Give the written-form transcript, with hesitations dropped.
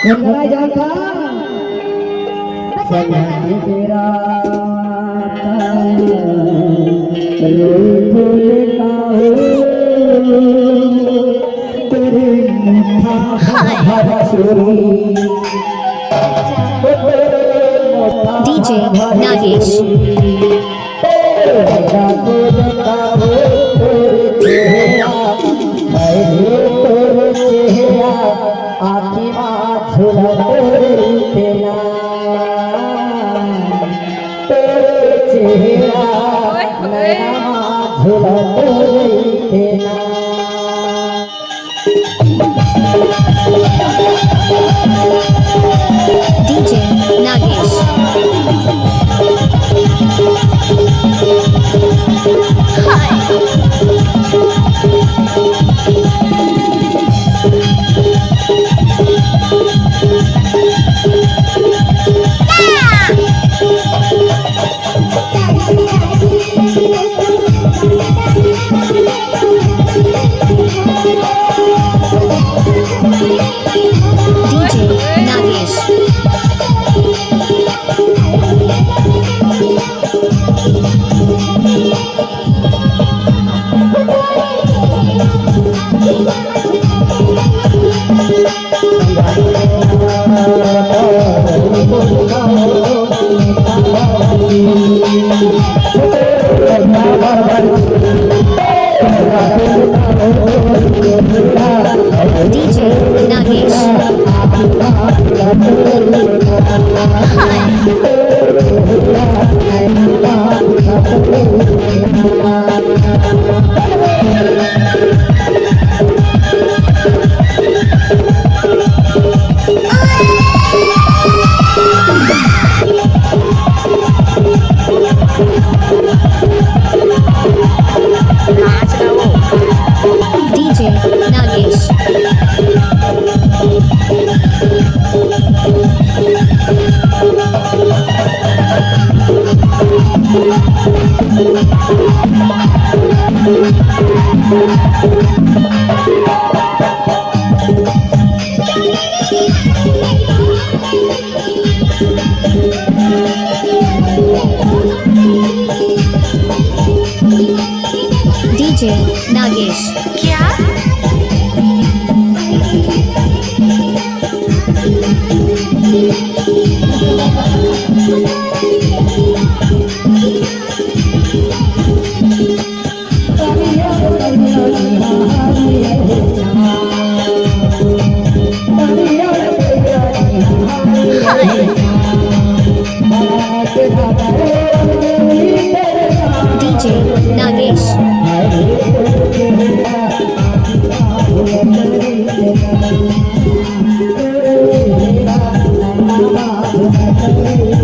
बनाया जा था सजन तेरा रोई फूल का हो तेरे मीठा भरा सुरी DJ Nagesh तेरा फूल का हो तेरे चेहरा आखी झूला तेरे चेहरा नया झूला DJ Nagesh DJ Nagesh DJ Nagesh DJ Nagesh DJ Nagesh क्या DJ Nagesh तेरा